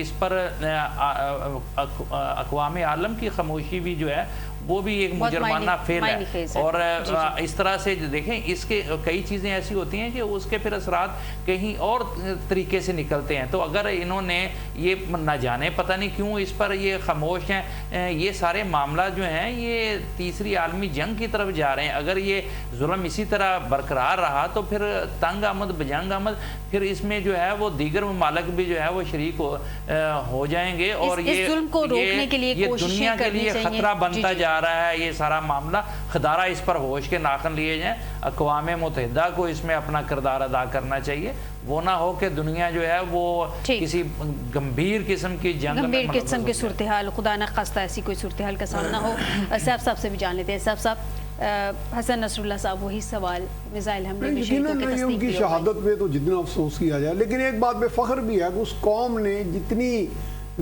اس پر اقوام عالم کی خاموشی بھی جو ہے وہ بھی ایک مجرمانہ فعل ہے. اور اس طرح سے دیکھیں اس کے کئی چیزیں ایسی ہوتی ہیں کہ اس کے پھر اثرات کہیں اور طریقے سے نکلتے ہیں. تو اگر انہوں نے یہ نہ جانے پتہ نہیں کیوں اس پر یہ خاموش ہیں, یہ سارے معاملات جو ہیں یہ تیسری عالمی جنگ کی طرف جا رہے ہیں. اگر یہ ظلم اسی طرح برقرار رہا تو پھر تنگ آمد بجنگ آمد پھر اس میں جو ہے وہ دیگر ممالک بھی جو ہے وہ شریک ہو جائیں گے, اور یہ ظلم کو روکنے کے لیے دنیا کے لیے خطرہ بنتا جا رہا ہے. یہ سارا معاملہ خدارہ اس پر ہوش کے ناخن لیے جائیں. اقوام متحدہ کو اس میں اپنا کردار ادا کرنا چاہیے, وہ نہ ہو کہ دنیا جو ہے وہ کسی گمبھیر قسم کی جنگ گمبھیر قسم کی صورتحال, خدا نہ خواستہ ایسی کوئی صورتحال کا سامنا ہو. صاحب سے بھی جان لیتے ہیں. صاحب حسن نصر اللہ صاحب وہی سوال, میزائل حملے میں شہیدوں کی تصدیق ان کی شہادت پہ تو جتنا افسوس کیا جائے, لیکن ایک بات پہ فخر بھی ہے کہ اس قوم نے جتنی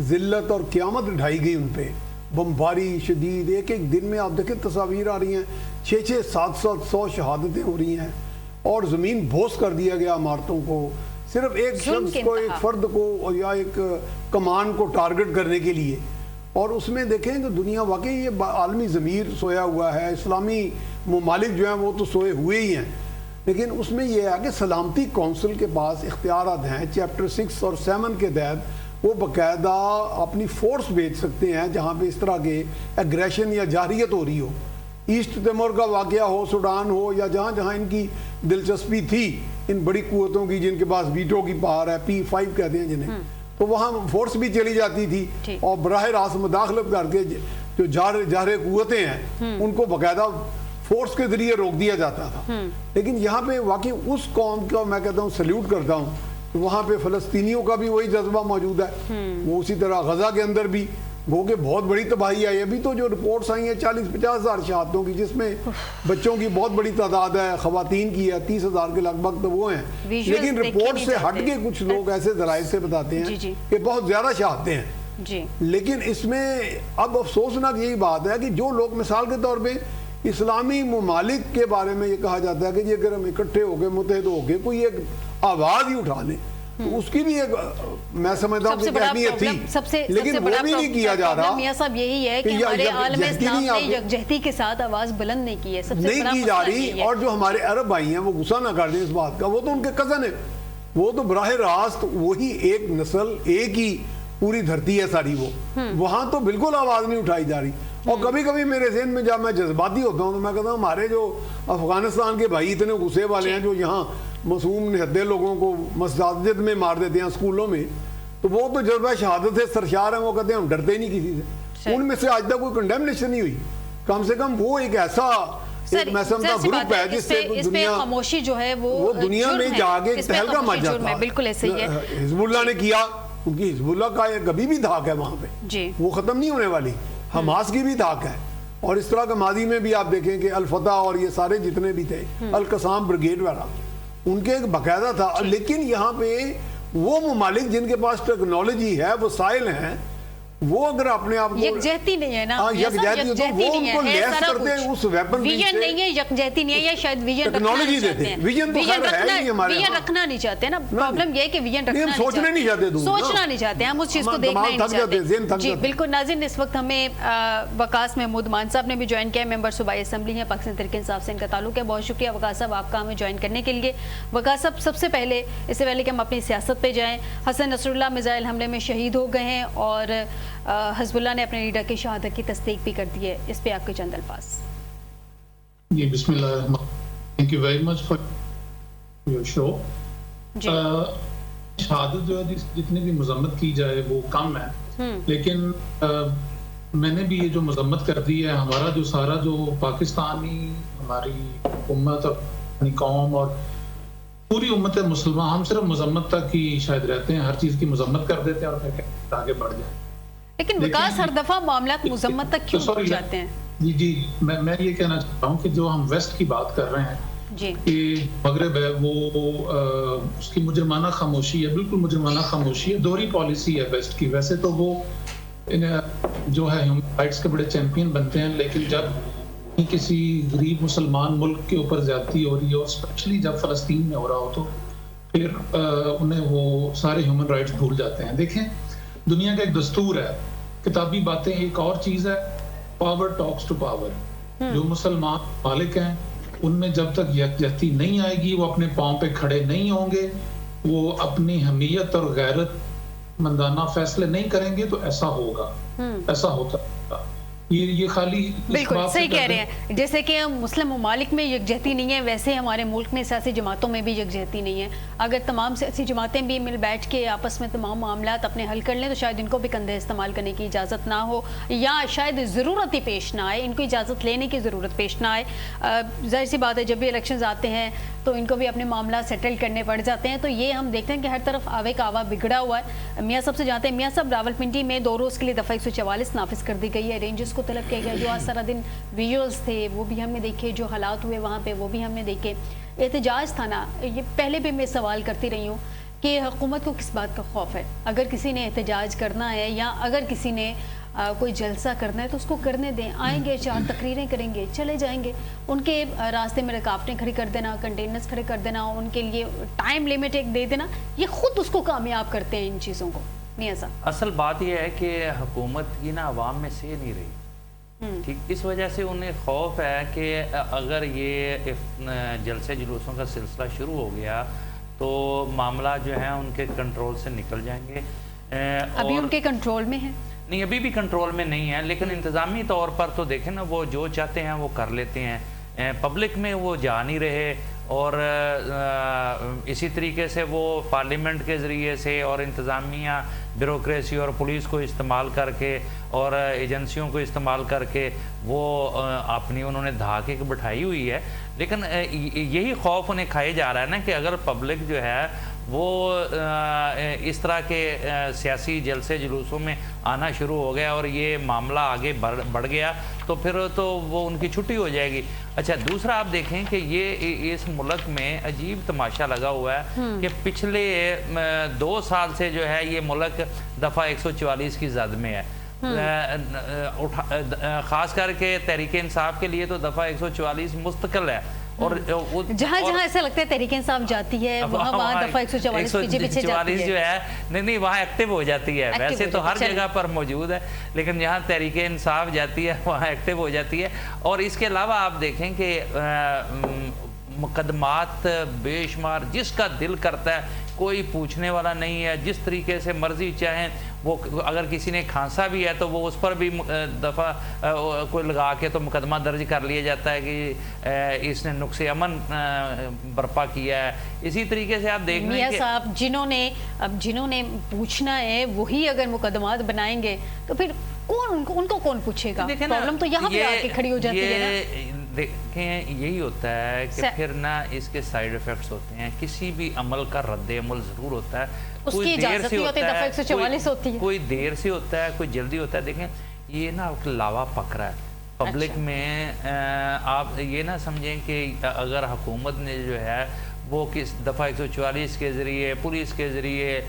ذلت اور قیامت اٹھائی گئی ان پہ, بمباری شدید, ایک ایک دن میں آپ دیکھیں تصاویر آ رہی ہیں 600-700 شہادتیں ہو رہی ہیں, اور زمین بوس کر دیا گیا عمارتوں کو, صرف ایک شخص کو, ایک فرد کو یا ایک کمان کو ٹارگٹ کرنے کے لیے. اور اس میں دیکھیں کہ دنیا واقعی یہ عالمی ضمیر سویا ہوا ہے, اسلامی ممالک جو ہیں وہ تو سوئے ہوئے ہی ہیں, لیکن اس میں یہ ہے کہ سلامتی کونسل کے پاس اختیارات ہیں چیپٹر 6 اور 7 کے تحت. وہ باقاعدہ اپنی فورس بھیج سکتے ہیں جہاں پہ اس طرح کے ایگریشن یا جارحیت ہو رہی ہو, ایسٹ تیمور کا واقعہ ہو, سوڈان ہو, یا جہاں جہاں ان کی دلچسپی تھی ان بڑی قوتوں کی جن کے پاس ویٹو کی پاور ہے, P5 کہتے ہیں جنہیں, تو وہاں فورس بھی چلی جاتی تھی اور براہ راست مداخلت کر کے جو جارح قوتیں ہیں ان کو باقاعدہ فورس کے ذریعے روک دیا جاتا تھا. لیکن یہاں پہ واقعی اس قوم کا میں کہتا ہوں سلیوٹ کرتا ہوں, وہاں پہ فلسطینیوں کا بھی وہی جذبہ موجود ہے, وہ اسی طرح غزہ کے اندر بھی وہ کہ بہت بڑی تباہی آئی. ابھی تو جو رپورٹس آئی ہیں 40-50 ہزار شہادتوں کی, جس میں بچوں کی بہت بڑی تعداد ہے, خواتین کی ہے 30,000 کے لگ بھگ تو وہ ہیں, لیکن رپورٹ سے ہٹ کے کچھ لوگ ایسے ذرائع سے بتاتے ہیں کہ بہت زیادہ شہادتیں ہیں. لیکن اس میں اب افسوسناک یہی بات ہے کہ جو لوگ مثال کے طور پہ اسلامی ممالک کے بارے میں یہ کہا جاتا ہے کہ یہ اگر ہم اکٹھے ہو گئے, متحد ہو گئے, کوئی ایک آواز ہی اٹھا لیں, اس کی بھی ایک میں سمجھتا ہوں کہ اہمیت تھی, لیکن وہ بھی نہیں کیا جا رہا. میاں صاحب یہی ہے کہ ہمارے عالم اسلام نے یکجہتی کے ساتھ آواز بلند نہیں کی ہے, سب سے بڑا نہیں کی جا رہی. اور جو ہمارے عرب بھائی ہیں وہ غصہ نہ کر دیں اس بات کا, وہ تو ان کے کزن ہیں, وہ تو براہ راست وہی ایک نسل, ایک ہی پوری دھرتی ہے ساری, وہ وہاں تو بالکل آواز نہیں اٹھائی جا رہی. اور کبھی کبھی میرے ذہن میں جب میں جذباتی ہوتا ہوں تو میں کہتا ہوں ہمارے جو افغانستان کے بھائی اتنے غصے والے ہیں جو یہاں معصوم نہدے لوگوں کو مساجد میں مار دیتے ہیں, اسکولوں میں, تو وہ تو جذبہ شہادت سے سرشار ہیں, وہ کہتے ہیں ہم ڈرتے نہیں کسی سے. ان میں سے آج تک کوئی کنڈیمنیشن نہیں ہوئی, کم سے کم وہ ایک ایسا میں سمجھتا گروپ ہے جس سے دنیا خاموشی جو ہے وہ دنیا میں جا کے تہلکہ مچ جاتا. بالکل ایسے ہی ہے. حزب اللہ نے کیا, کیونکہ حزب اللہ کا کبھی بھی دھاک ہے وہاں پہ, وہ ختم نہیں ہونے والی. حماس کی بھی دھاک ہے, اور اس طرح کے ماضی میں بھی آپ دیکھیں کہ الفتح اور یہ سارے جتنے بھی تھے, القسام بریگیڈ والا, ان کے ایک باقاعدہ تھا. لیکن یہاں پہ وہ ممالک جن کے پاس ٹیکنالوجی ہے, وسائل ہیں, وہ اگر اپنے آپ کو یکجہتی نہیں ہے نا, یکجہتی تو وہ ان کو لیس کرتے ہیں اس ویپن ویژن نہیں ہے, یکجہتی نہیں ہے, یا شاید ویژن ٹیکنالوجی دیتے ہیں. ویژن تو خیر ہے نہیں ہمارے, ویژن رکھنا نہیں چاہتے نا, پرابلم یہ ہے کہ ویژن رکھنا سوچنا نہیں چاہتے, سوچنا نہیں چاہتے, ہم اس چیز کو دیکھنا ہی نہیں چاہتے. جی بالکل. ناظرین اس وقت ہمیں وقاص محمود مان صاحب نے بھی جوائن کیا, ممبر صوبائی اسمبلی ہیں, پاکستان تحریک انصاف سے ان کا تعلق ہے. بہت شکریہ وقاص صاحب آپ کا ہمیں جوائن کرنے کے لیے. وقاص صاحب سب سے پہلے, اس سے پہلے کہ ہم اپنی سیاست پہ جائیں, حسن نصر اللہ میزائل حملے میں شہید ہو گئے ہیں اور حزب اللہ نے اپنے لیڈر کی شہادت کی تصدیق بھی کر دی ہے, اس پہ آپ کے چند الفاظ. جی بسم اللہ الرحمن الرحیم. Thank you very much for your show. شہادت جو ہے جتنی بھی مذمت کی جائے وہ کم ہے, لیکن میں نے بھی یہ جو مذمت کر دی ہے, ہمارا جو سارا جو پاکستانی ہماری امت اور قوم اور پوری امت مسلمان, ہم صرف مذمت تک ہی شاید رہتے ہیں, ہر چیز کی مذمت کر دیتے ہیں اور پھر آگے بڑھ جائیں. لیکن وقاص ہر دفعہ معاملات مذمت تک کیوں پہنچ جاتے ہیں؟ جی میں یہ کہنا چاہتا ہوں کہ جو ہم ویسٹ کی بات کر رہے ہیں کہ مغرب ہے, وہ اس کی مجرمانہ خاموشی ہے, بالکل مجرمانہ خاموشی ہے, دوہری پالیسی ہے ویسٹ کی. ویسے تو وہ جو ہے ہیومن رائٹس کے بڑے چیمپئن بنتے ہیں, لیکن جب کسی غریب مسلمان ملک کے اوپر زیادتی ہو رہی ہے, اور اسپیشلی جب فلسطین میں ہو رہا ہو, تو پھر انہیں وہ سارے ہیومن رائٹس بھول جاتے ہیں. دیکھیں دنیا کا ایک دستور ہے, کتابی باتیں ایک اور چیز ہے, پاور ٹاکس ٹو پاور. جو مسلمان مالک ہیں ان میں جب تک یکجہتی نہیں آئے گی, وہ اپنے پاؤں پہ کھڑے نہیں ہوں گے, وہ اپنی حمیت اور غیرت مندانہ فیصلے نہیں کریں گے, تو ایسا ہوگا, ایسا ہوتا ہے. یہ خالی بالکل صحیح کہہ رہے ہیں. جیسے کہ مسلم ممالک میں یکجہتی نہیں ہے, ویسے ہمارے ملک میں سیاسی جماعتوں میں بھی یکجہتی نہیں ہے. اگر تمام سیاسی جماعتیں بھی مل بیٹھ کے آپس میں تمام معاملات اپنے حل کر لیں تو شاید ان کو بھی کندھے استعمال کرنے کی اجازت نہ ہو, یا شاید ضرورت ہی پیش نہ آئے, ان کو اجازت لینے کی ضرورت پیش نہ آئے. ظاہر سی بات ہے جب بھی الیکشنز آتے ہیں تو ان کو بھی اپنے معاملات سیٹل کرنے پڑ جاتے ہیں. تو یہ ہم دیکھتے ہیں کہ ہر طرف آوے کا آوا بگڑا ہوا ہے. میاں صاحب سے جانتے ہیں, میاں صاحب راولپنڈی میں 2 روز کے لیے دفعہ 144 نافذ کر دی گئی ہے, رینجرز کو طلب کیا گیا. جو آج سارا دن ویژولز تھے وہ بھی ہم نے دیکھے, جو حالات ہوئے وہاں پہ وہ بھی ہم نے دیکھے. احتجاج تھا نا, یہ پہلے بھی میں سوال کرتی رہی ہوں کہ حکومت کو کس بات کا خوف ہے. اگر کسی نے احتجاج کرنا ہے یا اگر کسی نے کوئی جلسہ کرنا ہے تو اس کو کرنے دیں. آئیں گے 4 تقریریں کریں گے, چلے جائیں گے. ان کے راستے میں رکاوٹیں کھڑی کر دینا, کنٹینرز کھڑے کر دینا, ان کے لیے ٹائم لیمٹ ایک دے دینا, یہ خود اس کو کامیاب کرتے ہیں ان چیزوں کو. میاں صاحب اصل بات یہ ہے کہ حکومت کی نا عوام میں سے نہیں رہی, ٹھیک, اس وجہ سے انہیں خوف ہے کہ اگر یہ جلسے جلوسوں کا سلسلہ شروع ہو گیا تو معاملات جو ہیں ان کے کنٹرول سے نکل جائیں گے. ابھی ان کے کنٹرول میں ہیں نہیں, ابھی بھی کنٹرول میں نہیں ہے, لیکن انتظامی طور پر تو دیکھیں نا وہ جو چاہتے ہیں وہ کر لیتے ہیں. پبلک میں وہ جا نہیں رہے, اور اسی طریقے سے وہ پارلیمنٹ کے ذریعے سے اور انتظامیہ بیوروکریسی اور پولیس کو استعمال کر کے اور ایجنسیوں کو استعمال کر کے وہ اپنی انہوں نے دھاکے کی بٹھائی ہوئی ہے. لیکن یہی خوف انہیں کھائے جا رہا ہے نا کہ اگر پبلک جو ہے وہ اس طرح کے سیاسی جلسے جلوسوں میں آنا شروع ہو گیا اور یہ معاملہ آگے بڑھ گیا تو پھر تو وہ ان کی چھٹی ہو جائے گی. اچھا, دوسرا آپ دیکھیں کہ یہ اس ملک میں عجیب تماشا لگا ہوا ہے کہ پچھلے 2 سال سے جو ہے یہ ملک دفعہ 144 کی زد میں ہے. خاص کر کے تحریک انصاف کے لیے تو دفعہ 144 مستقل ہے, اور جہاں ایسا لگتا ہے تحریک انصاف جاتی ہے وہاں دفعہ 144 جو ہے نہیں وہاں ایکٹیو ہو جاتی ہے. ویسے تو ہر جگہ پر موجود ہے, لیکن جہاں تحریک انصاف جاتی ہے وہاں ایکٹیو ہو جاتی ہے. اور اس کے علاوہ آپ دیکھیں کہ مقدمات بے شمار, جس کا دل کرتا ہے کوئی پوچھنے والا نہیں ہے, جس طریقے سے مرضی چاہیں وہ, اگر کسی نے کھانسا بھی ہے تو وہ اس پر بھی دفعہ کوئی لگا کے تو مقدمہ درج کر لیا جاتا ہے کہ اس نے نقص امن برپا کیا ہے. اسی طریقے سے آپ دیکھ میاں صاحب جنہوں نے پوچھنا ہے وہی اگر مقدمات بنائیں گے تو پھر ان کو کون پوچھے گا؟ پرابلم تو یہاں پہ آ کے کھڑی ہو جاتی ہے نا. دیکھیں یہی ہوتا ہے کہ پھر نا اس کے سائیڈ ایفیکٹس ہوتے ہیں. کسی بھی عمل کا رد عمل ضرور ہوتا ہے, کوئی دیر سے ہوتا ہے, کوئی دیر سے ہوتا ہے, کوئی جلدی ہوتا ہے. دیکھیں یہ نا لاوا پک رہا ہے پبلک میں. آپ یہ نہ سمجھیں کہ اگر حکومت نے جو ہے وہ کس دفعہ 144 کے ذریعے, پولیس کے ذریعے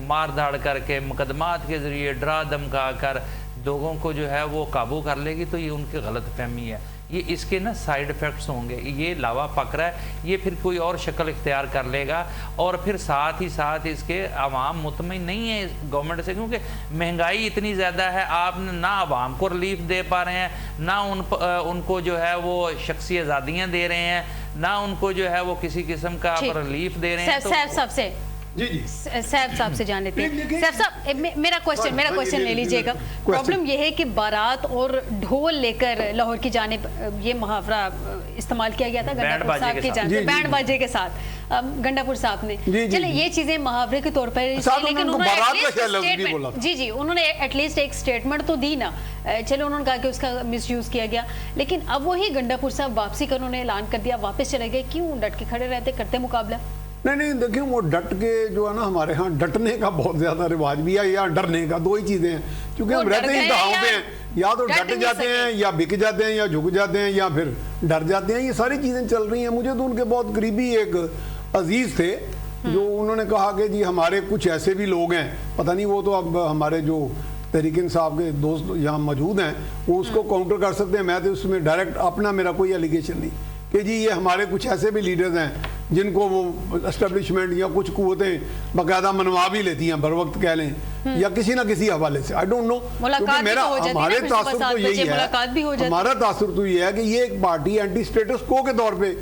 مار دھاڑ کر کے, مقدمات کے ذریعے ڈرا دھمکا کر لوگوں کو جو ہے وہ قابو کر لے گی تو یہ ان کی غلط فہمی ہے. یہ اس کے نا سائیڈ ایفیکٹس ہوں گے. یہ لاوا پک رہا ہے, یہ پھر کوئی اور شکل اختیار کر لے گا, اور پھر ساتھ ہی ساتھ اس کے عوام مطمئن نہیں ہے گورنمنٹ سے, کیونکہ مہنگائی اتنی زیادہ ہے. آپ نہ عوام کو ریلیف دے پا رہے ہیں, نہ ان کو جو ہے وہ شخصی آزادیاں دے رہے ہیں, نہ ان کو جو ہے وہ کسی قسم کا ریلیف دے رہے ہیں. صاحب سے جان لیتے ہیں. صاحب صاحب میرا کوشچن لے لیجئے گا. پرابلم یہ ہے کہ بارات اور ڈھول لے کر لاہور کی جانب یہ محاورہ استعمال کیا گیا تھا گنڈا پور صاحب کی جانب, بینڈ باجے کے ساتھ گنڈا پور صاحب نے. چلے یہ چیزیں محاورے کے طور پر, لیکن انہوں نے ایٹ لیسٹ ایک اسٹیٹمنٹ تو دی نا. چلو انہوں نے کہا کہ اس کا مس یوز کیا گیا, لیکن اب وہی گنڈا پور صاحب واپسی کا انہوں نے اعلان کر دیا, واپس چلے گئے. کیوں ڈٹ کے کھڑے رہتے, کرتے مقابلہ؟ نہیں دیکھیں وہ ڈٹ کے جو ہے نا, ہمارے ہاں ڈٹنے کا بہت زیادہ رواج بھی ہے یا ڈرنے کا, 2 ہی چیزیں ہیں. کیونکہ ہم رہتے ہی دہاؤں پہ ہیں, یا تو ڈٹ جاتے ہیں یا بک جاتے ہیں یا جھک جاتے ہیں یا پھر ڈر جاتے ہیں. یہ ساری چیزیں چل رہی ہیں. مجھے تو ان کے بہت قریبی ایک عزیز تھے جو انہوں نے کہا کہ جی ہمارے کچھ ایسے بھی لوگ ہیں, پتہ نہیں وہ تو اب ہمارے جو تحریک انصاف کے دوست یہاں موجود ہیں وہ اس کو کاؤنٹر کر سکتے ہیں. میں تو اس میں ڈائریکٹ اپنا میرا کوئی ایلیگیشن نہیں کہ جی یہ ہمارے کچھ ایسے بھی لیڈرز ہیں جن کو وہ اسٹیبلشمنٹ یا کچھ قوتیں باقاعدہ منوا بھی لیتی ہیں بر وقت کہہ لیں یا کسی نہ کسی حوالے سے. آئی ڈونٹ نو, ہمارے تاثر تو یہی ہے, ہمارا تاثر تو یہ ہے کہ یہ ایک پارٹی اینٹی اسٹیٹس کو کے طور پہ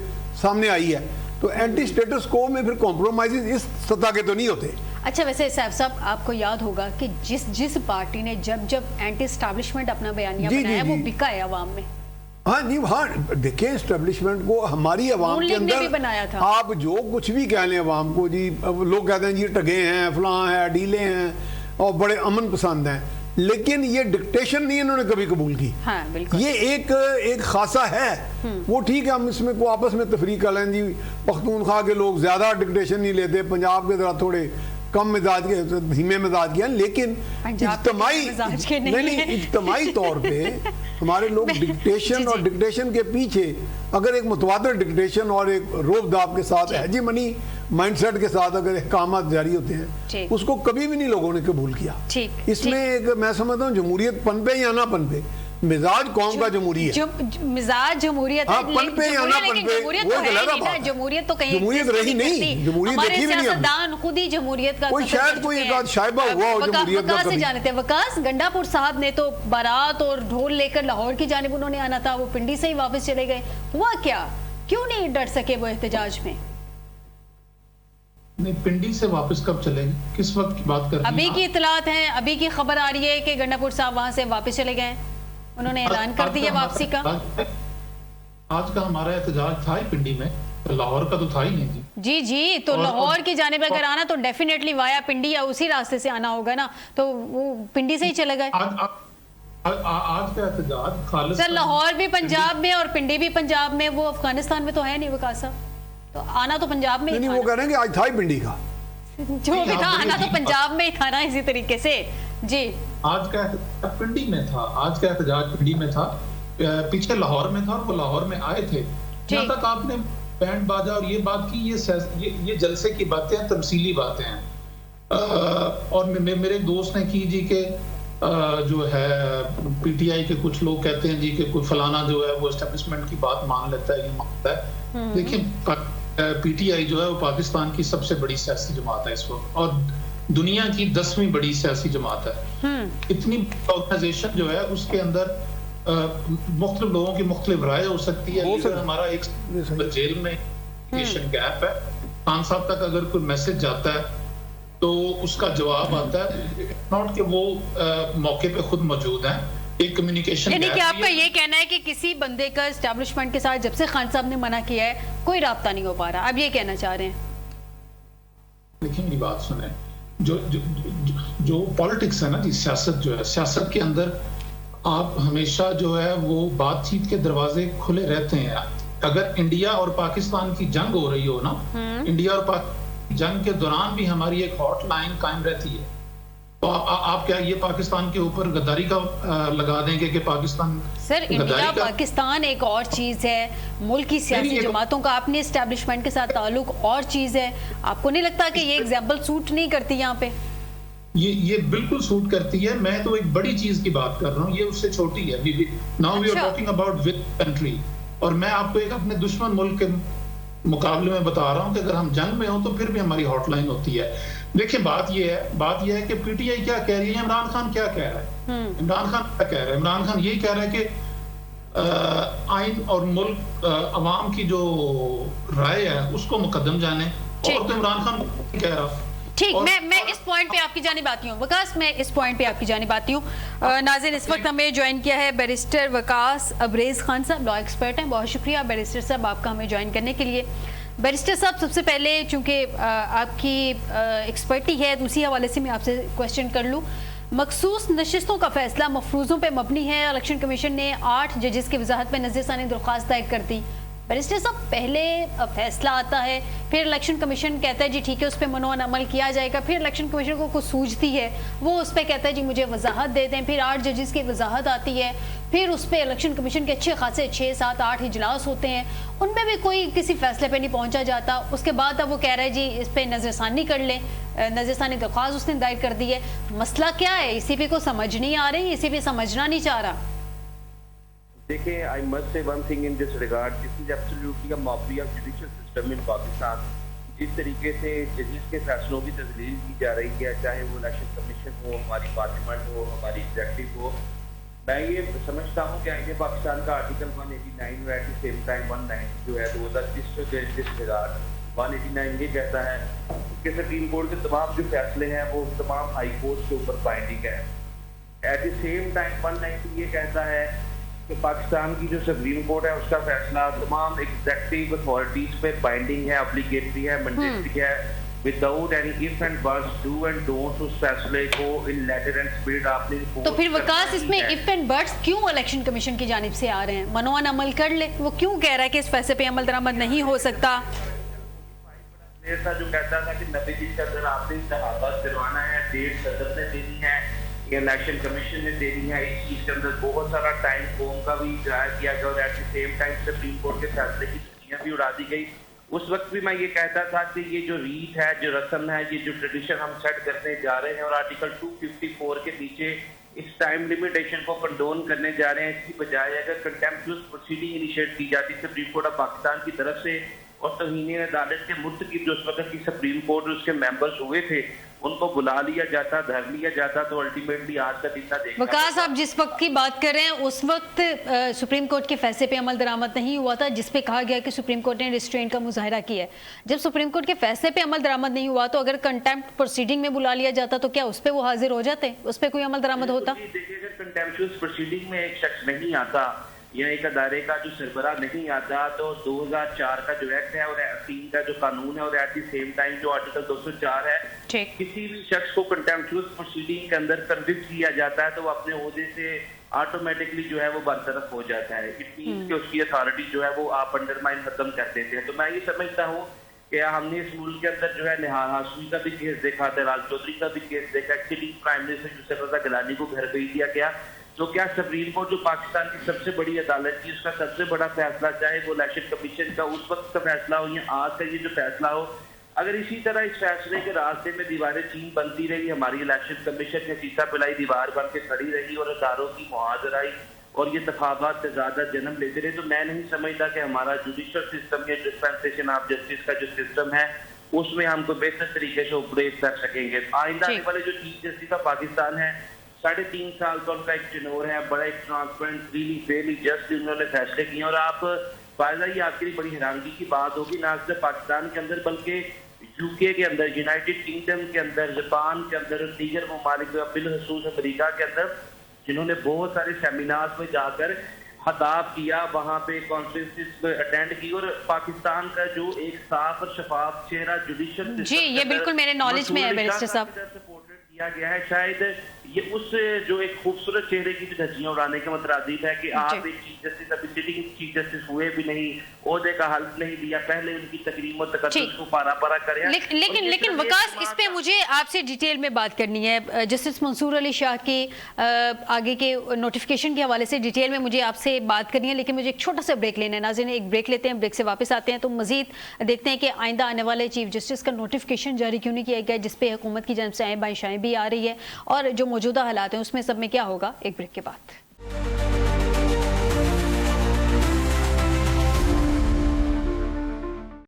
سامنے آئی ہے, تو اینٹی اسٹیٹس کو میں پھر کمپرومائز اس سطح کے تو نہیں ہوتے. اچھا ویسے سیف صاحب آپ کو یاد ہوگا کہ جس پارٹی نے جب اینٹی اسٹیبلشمنٹ اپنا بیانیہ بنایا وہ بکا ہے عوام میں. ہاں جی, ہاں دیکھیں اسٹیبلشمنٹ کو ہماری عوام کے اندر آپ جو کچھ بھی کہہ لیں عوام کو, جی لوگ کہتے ہیں جی ٹگے ہیں, فلاں ہیں, ڈیلے ہیں اور بڑے امن پسند ہیں, لیکن یہ ڈکٹیشن نہیں انہوں نے کبھی قبول کی. یہ ایک خاصہ ہے, وہ ٹھیک ہے ہم اس میں کو آپس میں تفریق کر لیں جی پختونخوا کے لوگ زیادہ ڈکٹیشن نہیں لیتے, پنجاب کے ذرا تھوڑے کم مزاج کے, دھیمے مزاج کے ہیں, لیکن اجتماعی طور پہ ہمارے لوگ ڈکٹیشن اور ڈکٹیشن کے پیچھے اگر ایک متواتر ڈکٹیشن اور ایک روب داب کے ساتھ ہیجمنی مائنڈ سیٹ کے ساتھ اگر احکامات جاری ہوتے ہیں, اس کو کبھی بھی نہیں لوگوں نے قبول کیا. اس میں ایک میں سمجھتا ہوں جمہوریت پن پہ یا نہ پن پہ, مزاج قوم کا جمہوری ہے, مزاج جمہوریت ہے, پن پہ یا نہ پن پہ وہ غلط بات ہے. جمہوریت تو کہیں جمہوریت رہی نہیں, جمہوریت دیکھی بھی نہیں ہم نے, خود ہی جمہوریت کا کوئی شاید کوئی ایک آدھ شائبہ ہوا ہو جمہوریت کا. وقاص سے جانتے ہیں, وقاص گنڈا پور صاحب نے تو بارات اور ڈھول لے کر لاہور کی جانب انہوں نے آنا تھا, وہ پنڈی سے ہی واپس چلے گئے. ہوا کیا, کیوں نہیں ڈٹ سکے وہ احتجاج میں؟ نہیں, پنڈی سے واپس کب چلیں گے, کس وقت کی بات کر رہی ہیں؟ ابھی کی اطلاعات ہیں, ابھی کی خبر آ رہی ہے کہ گنڈا پور صاحب وہاں سے واپس چلے گئے, انہوں نے اعلان کر دیا واپسی کا. آج کا ہمارا احتجاج تھا ہی پنڈی میں, لاہور کا تو تھا ہی نہیں. جی تو لاہور کی جانب اگر آنا تو ڈیفینیٹلی وایا پنڈی یا اسی راستے سے آنا ہوگا نا, تو وہ پنڈی سے ہی چلے گئے. آج کا احتجاج خالص سر لاہور بھی پنجاب میں اور پنڈی بھی پنجاب میں, وہ افغانستان میں تو ہے نہیں وقاص صاحب, تو آنا تو پنجاب میں ہی تھا. وہ کہہ رہے ہیں کہ آج تھا ہی پنڈی کا, جو بھی تھا آنا تو پنجاب میں ہی تھا نا اسی طریقے سے. جی آج کا احتجاج پنڈی میں تھا, آج کا احتجاج پنڈی میں تھا, پیچھے لاہور میں تھا اور وہ لاہور میں آئے تھے. جہاں تک آپ نے بینڈ باجا اور یہ بات کی, یہ جلسے کی باتیں ہیں, تمثیلی باتیں ہیں. اور میرے دوست نے کی جی کہ جو ہے پی ٹی آئی کے کچھ لوگ کہتے ہیں جی کہ کوئی فلانا جو ہے وہ اسٹیبلشمنٹ کی بات مان لیتا ہے, یہ مانتا ہے. دیکھیں پی ٹی آئی جو ہے وہ پاکستان کی سب سے بڑی سیاسی جماعت ہے اس وقت, اور دنیا کی 10ویں بڑی سیاسی جماعت ہے. اتنی آرگنائزیشن جو ہے اس کے اندر مختلف لوگوں کی مختلف رائے ہو سکتی ہے. ہمارا ایک جیل میں گیپ ہے, خان صاحب تک اگر کوئی میسج جاتا ہے تو اس کا جواب آتا ہے, ناٹ کہ وہ موقع پہ خود موجود ہیں. ایک کمیونیکیشن, یعنی کہ آپ کا یہ کہنا ہے کہ کسی بندے کا اسٹیبلشمنٹ کے ساتھ جب سے خان صاحب نے منع کیا ہے کوئی رابطہ نہیں ہو پا رہا, اب یہ کہنا چاہ رہے ہیں؟ دیکھیں میری بات سنیں, جو پالیٹکس ہے نا جی, سیاست جو ہے, سیاست کے اندر آپ ہمیشہ جو ہے وہ بات چیت کے دروازے کھلے رہتے ہیں. اگر انڈیا اور پاکستان کی جنگ ہو رہی ہو نا, انڈیا اور پاکستان جنگ کے دوران بھی ہماری ایک ہاٹ لائن قائم رہتی ہے. تو آپ کیا یہ پاکستان کے اوپر غداری کا لگا دیں گے کہ پاکستان؟ سر انڈیا پاکستان ایک اور چیز ہے, ملک کی سیاسی جماعتوں کا اپنے اسٹیبلشمنٹ کے ساتھ تعلق اور چیز ہے. آپ کو نہیں لگتا کہ یہ ایگزامپل سوٹ نہیں کرتی یہاں پہ؟ یہ بالکل سوٹ کرتی ہے. میں تو ایک بڑی چیز کی بات کر رہا ہوں, یہ اس سے چھوٹی ہے. Now we are talking about with country, اور میں آپ کو ایک اپنے دشمن ملک کے مقابلے میں بتا رہا ہوں کہ اگر ہم جنگ میں ہوں تو پھر بھی ہماری ہاٹ لائن ہوتی ہے. دیکھیں بات یہ ہے کہ پی ٹی آئی کیا کہہ رہی ہے, عمران خان کیا کہہ رہا ہے. عمران خان کیا کہہ رہا ہے؟ عمران خان یہی کہہ رہا ہے کہ آئین اور ملک عوام کی جو رائے ہے اس کو مقدم جانے, اور تو عمران خان کہہ رہا. ٹھیک, میں اس پوائنٹ پہ آپ کی جانب آتی ہوں وقاص, میں اس پوائنٹ پہ آپ کی جانب آتی ہوں. ناظرین اس وقت ہمیں جوائن کیا ہے بیرسٹر وقاص ابریز خان صاحب, لا ایکسپرٹ ہیں. بہت شکریہ بیرسٹر صاحب آپ کا ہمیں جوائن کرنے کے لیے. بیرسٹر صاحب سب سے پہلے چونکہ آپ کی ایکسپرٹی ہے تو اسی حوالے سے میں آپ سے کویسچن کر لوں. مخصوص نشستوں کا فیصلہ مفروضوں پہ مبنی ہے. الیکشن کمیشن نے 8 ججز کی وضاحت میں نظر ثانی درخواست دائر کر دی. بیرسٹر صاحب پہلے فیصلہ آتا ہے, پھر الیکشن کمیشن کہتا ہے جی ٹھیک ہے اس پہ منع عمل کیا جائے گا, پھر الیکشن کمیشن کو کچھ سوچتی ہے, وہ اس پہ کہتا ہے جی مجھے وضاحت دے دیں, پھر 8 ججز کی وضاحت آتی ہے, پھر اس پہ الیکشن کمیشن کے اچھے خاصے 6, 7, 8 اجلاس ہوتے ہیں, ان میں بھی کوئی کسی فیصلے پہ نہیں پہنچا جاتا. اس کے بعد اب وہ کہہ رہا ہے جی اس پہ نظر ثانی کر لیں, نظر ثانی درخواست اس نے دائر کر دی ہے. مسئلہ کیا ہے؟ اسی پہ کو سمجھ نہیں آ رہی, اسی پہ سمجھنا نہیں چاہ رہا. دیکھیں I must say one thing in this regard, this is absolutely a mockery of judicial system in Pakistan. جس طریقے سے ججز کے فیصلوں کی تذلیل کی جا رہی ہے، چاہے وہ الیکشن کمیشن ہو، ہماری پارلیمنٹ ہو، ہماری ایگزیکٹو ہو، میں یہ سمجھتا ہوں کہ آئین پاکستان کا article 189 at the same time 190 جو ہے 2023 189 یہ کہتا ہے کہ سپریم کورٹ کے تمام جو فیصلے ہیں وہ تمام ہائی کورٹ کے اوپر بائنڈنگ ہے. ایٹ دی سیم ٹائم 190 یہ کہتا ہے کہ پاکستان کی جو سپریم کورٹ ہے اس کا فیصلہ تمام ایگزیکٹو اتھارٹیز پہ بائنڈنگ ہے، اپلیکیٹری ہے، مینڈیٹری ہے، without any ifs and buts, do and don't. اس فیصلے کو ان لیٹر اینڈ اسپرٹ آپ نے تو پھر وکاس اس میں اف اینڈ بٹس کیوں الیکشن کمیشن کی جانب سے آ رہے ہیں؟ منوان عمل کر لے، وہ کیوں کہہ رہا ہے کہ اس فیصلے پہ عمل درآمد نہیں ہو سکتا؟ جو کہتا تھا کہ 90 دن کے اندر آپ نے انتخابات کروانا ہے، ڈیٹ صدر نے دینی ہے، الیکشن کمیشن نے دینی ہے. اس چیز کے اندر بہت سارا ٹائم قوم کا بھی ضائع کیا گیا اور at the same time supreme court کے فیصلے کی چھٹیاں بھی اڑا دی گئی. اس وقت بھی میں یہ کہتا تھا کہ یہ جو ریت ہے، جو رسم ہے، یہ جو ٹریڈیشن ہم سیٹ کرنے جا رہے ہیں اور آرٹیکل 254 کے نیچے اس ٹائم لمیٹیشن کو کنڈون کرنے جا رہے ہیں، اس کی بجائے اگر کنٹمپچوس پروسیڈنگ انیشیٹ کی جاتی سپریم کورٹ آف پاکستان کی طرف سے اور توہین عدالت کے مرتکب جو اس وقت کی سپریم کورٹ اور اس کے ممبرز ہوئے تھے ان کو بلا لیا جاتا، دھر لیا جاتا، تو الٹیمیٹلی آج کا دن دیکھا. وکاس آپ جس وقت کی بات کر رہے ہیں اس وقت سپریم کورٹ کے فیصلے پہ عمل درآمد نہیں ہوا تھا، جس پہ کہا گیا کہ سپریم کورٹ نے ریسٹرین کا مظاہرہ کیا ہے. جب سپریم کورٹ کے فیصلے پہ عمل درآمد نہیں ہوا تو اگر کنٹمپٹ پروسیڈنگ میں بلا لیا جاتا تو کیا اس پہ وہ حاضر ہو جاتے، اس پہ کوئی عمل درآمد ہوتا؟ دیکھیے اگر کنٹمپچوس پروسیڈنگ میں ایک شخص نہیں آتا یا ایک ادارے کا جو سربراہ نہیں آتا تو 2004 کا جو ایکٹ ہے اور 3 کا جو قانون ہے اور ایٹ دی سیم ٹائم جو آرٹیکل 204 ہے، کسی بھی شخص کو کنٹمپچوس پروسیڈنگ کے اندر کنوکٹ کیا جاتا ہے تو وہ اپنے عہدے سے آٹومیٹکلی جو ہے وہ برطرف ہو جاتا ہے. اٹ مینس کہ اس کی اتھارٹی جو ہے وہ آپ انڈرمائن ختم کر دیتے ہیں. تو میں یہ سمجھتا ہوں کہ ہم نے اس ملک کے اندر جو ہے نہال ہاشمی کا بھی کیس دیکھا، دلال چودھری کا بھی کیس دیکھا، سٹنگ پرائم منسٹر یوسف رضا گیلانی کو گھر بھیج دیا گیا. تو کیا سپریم کورٹ جو پاکستان کی سب سے بڑی عدالت تھی، اس کا سب سے بڑا فیصلہ چاہے وہ الیکشن کمیشن کا اس وقت کا فیصلہ ہو یا آج کا یہ جو فیصلہ ہو، اگر اسی طرح اس فیصلے کے راستے میں دیواریں چین بنتی رہی، ہماری الیکشن کمیشن نے سیسا پلائی دیوار بن کے کھڑی رہی اور اداروں کی معاذرائی اور یہ تخابات سے زیادہ جنم لیتے رہے، تو میں نہیں سمجھتا کہ ہمارا جوڈیشل سسٹم یا ڈسپینسیشن آف جسٹس کا جو سسٹم ہے اس میں ہم کو بہتر طریقے سے آپریٹ کر سکیں گے. آئندہ آنے والے جو چیف جسٹس کا پاکستان ہے 3.5 سال کا ان کا ایک ٹینور ہے، بڑا ایک ٹرانسپیرنٹ ریلی فیئرلی جسٹ انہوں نے فیصلے کیے. اور آپ فائدہ یہ آپ کے لیے بڑی حیرانگی کی بات ہوگی نہ صرف پاکستان کے اندر بلکہ یو کے اندر، یونائٹڈ کنگڈم کے اندر، جاپان کے اندر، دیگر ممالک بالخصوص امریکہ کے اندر جنہوں نے بہت سارے سیمینارز میں جا کر خطاب کیا، وہاں پہ کانفرنسز اٹینڈ کی اور پاکستان کا جو ایک صاف اور شفاف چہرہ جوڈیشل جی یہ بالکل میرے نالج میں ہے بیرسٹر صاحب کیا گیا ہے، شاید یہ اس جو ایک خوبصورت چہرے کی دھجیاں اڑانے کے مترادف ہے کہ آپ ایک چیف جسٹس ابھی سٹنگ چیف جسٹس ہوئے بھی نہیں، عہدے کا حلف نہیں دیا، پہلے ان کی تقریم و تقدس کو پارا پارا کریں. لیکن وکاس اس پہ مجھے آپ سے ڈیٹیل میں بات کرنی ہے. جسٹس منصور علی شاہ کی آگے کے نوٹیفیکیشن کے حوالے سے ڈیٹیل میں مجھے آپ سے بات کرنی ہے، لیکن مجھے ایک چھوٹا سا بریک لینا ہے. ناظرین ایک بریک لیتے ہیں، بریک سے واپس آتے ہیں تو مزید دیکھتے ہیں کہ آئندہ آنے والے چیف جسٹس کا نوٹیفیکیشن جاری کیوں نہیں کیا گیا، جس پہ حکومت کی جانب سے آئیں بائیں شائیں بھی آ رہی ہے، اور جو موجودہ حالات ہیں اس میں سب میں کیا ہوگا. ایک بریک کے بعد